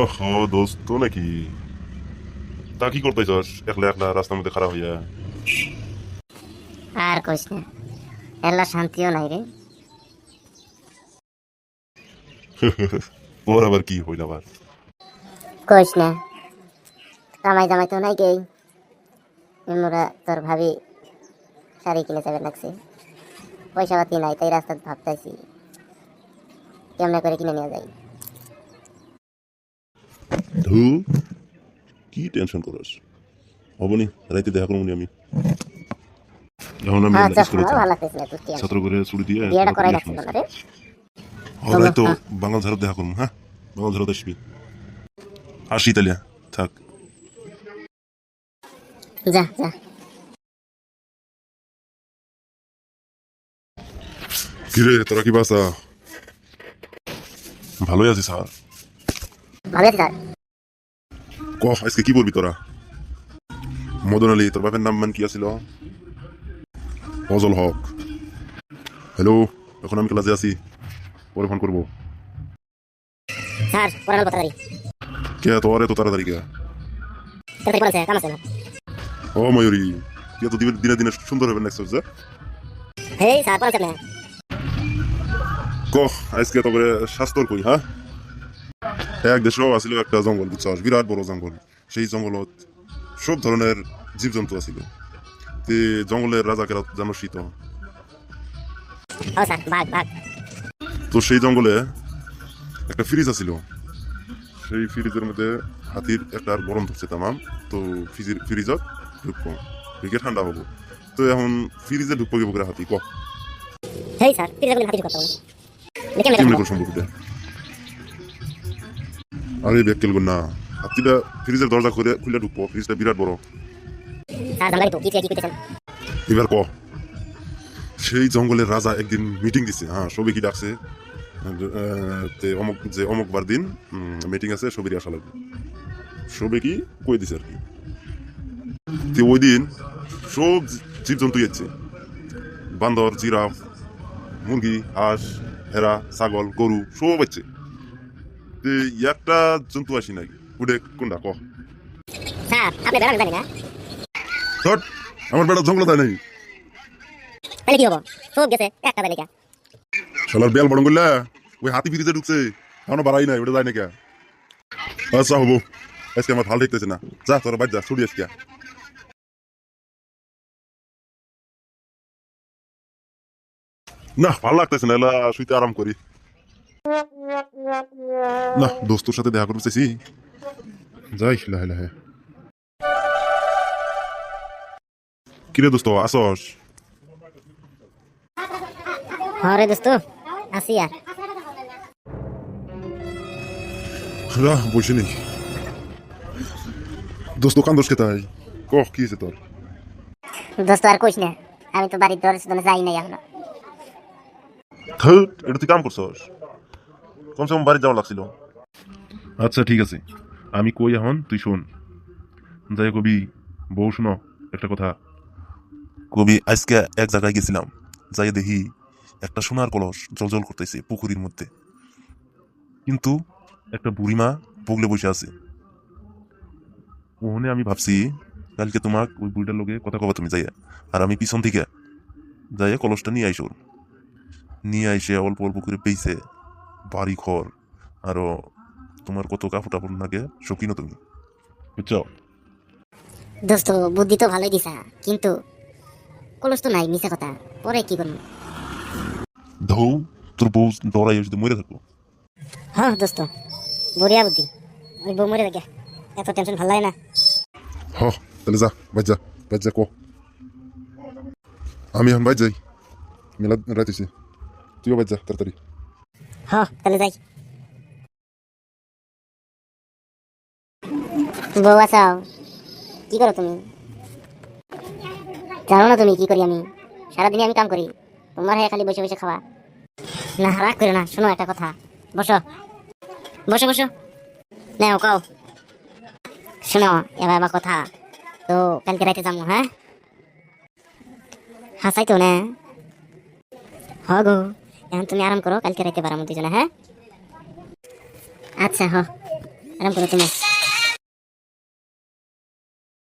ওহো দোস্ত নাকি? তা কি করতেছস একলা একলা রাস্তার মধ্যে খারাপ হইয়া? আর কইস না, এলা শান্তিও নাই রে। ওর আবার কি হইল আবার? কইস না, কামাই জামাই তো নাই গেই। মোরা তোর ভাবি শাড়ি কিনে যাবে লাগছে, পয়সা পাতি নাই, তাই রাস্তা ভাবতেছি কেমনে করে কিনে নিয়ে যাই। ধু, কি টেনশন করস? হবনি, রাইতে দেখা করবো আমি। এখন আমি হ্যাঁ চল, স্কুলে আমার যাই, ভালো লাগতেছে না তোর ছাত্র করে ছুটি দিয়ে বিয়েটা তারপর করাই নিয়ে লাগছে আসবো। না রে। হরাই তো বাঙাল ঝাড়ত দেখা করবো, হ্যাঁ? বাঙাল ঝাড়ত আসবি। আসি তালিয়া, থাক। যা যা। কিরে তোরা কি বাসা? ভালোই আছি স্যার। ভালো আছি স্যার। ক আজকে কি বলবি তোরা? মদন আলী, তোর বাপের নাম কি আছিল? ফজল হক। হ্যালো, এখন আমি ক্লাসে আছি, পরে ফোন করবো। স্যার পড়ানো তাড়াতাড়ি কে তোর এত তাড়াতাড়ি কে? তাড়াতাড়ি পড়াছে, কাম আছে না। ও ময়ূরী, তুই তো দিনে দিনে সুন্দর হবে নেক্সট যে। হেই স্যার পড়াছে না। ক আজকে তো করে স্বাস্থ্যর কই, হ্যাঁ? এক দেশও আছিল একটা জঙ্গল, বুঝছস? বিরাট বড় জঙ্গল। সেই জঙ্গলত সব ধরনের জীবজন্তু আছিল। তে জঙ্গলের রাজাকেরা জানোসই তো। ও স্যার, ভাগ ভাগ। তো সেই জঙ্গলে একটা ফ্রিজ আছিল। সেই ফ্রিজের মধ্যে হাতির একটা গরম ধরছে তামাম। তো ফ্রিজত ঢুকবো, ঢুকে ঠান্ডা হবো। তো এখন ফ্রিজে ঢুকবো কি বকরে হাতি, ক হেই স্যার, ফিরে যাবেন হাতি করতে হবে। কেমনে কেমনি করব? করে সম্ভব এটা? আরে ব্যাগ কেলব না, হাতিটা ফ্রিজের দরজা করে খুলে ঢুকবো, ফ্রিজটা বিরাট বড়। স্যার জানলাই তো কি কি কইতেছেন। এবার ক সেই জঙ্গলের রাজা একদিন মিটিং দিছে, হ্যাঁ সবে কি ডাকছে, তে অমুক যে অমুক বার দিন মিটিং আছে, সবেরই আসা লাগবে। সবে কি কই দিছে আর কি। তে ওই দিন সব জীবজন্তু যাচ্ছে, বান্দর, জিরাফ, মুরগি, হাঁস, ভেড়া, ছাগল, গরু সব আছে। তে একটা জন্তু আসি নাই, উঠে কোনটা ক? স্যার আপনি বেড়ান জানি না, ধর, আমার বেটা জঙ্গলে দেয় নাই। তাহলে কি হবো? সব গেছে একটা বেলিকা। শালার বেল বড় করলা, ওই হাতি ফ্রিজে ঢুকছে, এখনো বাড়াই নাই, ওটা যায় না কে? আচ্ছা হবো, আজকে আমার ভালো দেখতেছে না, যা তোরা বাদ যা, ছুটি আজকে। না ভালো লাগতেছে না, এলা শুইতে আরাম করি। না দোস্তর সাথে দেখা করতে চাইছি, যাই লাহে লাহে। কিরে দোস্ত আসস? হরে দোস্ত, আসি আর। রাহ বসে নেই দোস্ত, কান দোষ কেতাই, কহ কি হয়েছে তোর? দোস্ত আর কইস না, আমি তো বাড়ির দরজা যাই নাই এখনো। ধুর, এটা তুই কাম করছস, কমসে কম বাড়ি যাওয়া লাগছিল। আচ্ছা ঠিক আছে, আমি কই এখন তুই শোন। যাই কবি, বউ শুনো একটা কথা। কবি আজকে এক জায়গায় গেছিলাম, যাই দেখি একটা সোনার কলস জলজল করতেছে পুকুরির মধ্যে, কিন্তু একটা বুড়িমা বগলে বসে আছে। ওখানে আমি ভাবছি কালকে তোমাক ওই বুড়িটার লোকে কথা কবা তুমি যাইয়া, আর আমি পিছন থেকে যাইয়া কলসটা নিয়ে আইসো, নিয়ে আইসে অল্প অল্প করে পেয়েছে বাড়ি ঘর, আরো তোমার কত কাপড় টাপড় লাগে সব কিনো তুমি, বুঝছো? দোস্ত বুদ্ধি তো ভালোই দিছা, কিন্তু কলস তো নাই, মিছা কথা। পরে কি করবো? ধৌ, তোর বউ ডরাই যদি মরে থাকবো। হ্যাঁ দোস্ত, বড়িয়া বুদ্ধি। ওই বউ মরে থাকে, এত টেনশন ভাল লাগে না। হ, তাহলে যা বাইর যা, বাইর যা, কো আমি এখন বাইর যাই, মেলা রাইতেছি, তুইও বাইর যা তাড়াতাড়ি। হ্যাঁ তাহলে যাই। বউ আসাও, কি করো তুমি? জানো না তুমি কি করি আমি? সারাদিনে আমি কাম করি, তোমার হ্যাঁ খালি বসে বসে খাওয়া। না রাগ করো না, শোনো একটা কথা। বসো বসো বসো, নাও কও। শোনো এবার আমার কথা, তো কালকে রাইতে যাবো, হ্যাঁ? হাসাই তো না? হ গো, এখন তুমি আরাম করো, কালকে রাইতে বাড়াবো দুজনে, হ্যাঁ? আচ্ছা হ, আরাম করো তুমি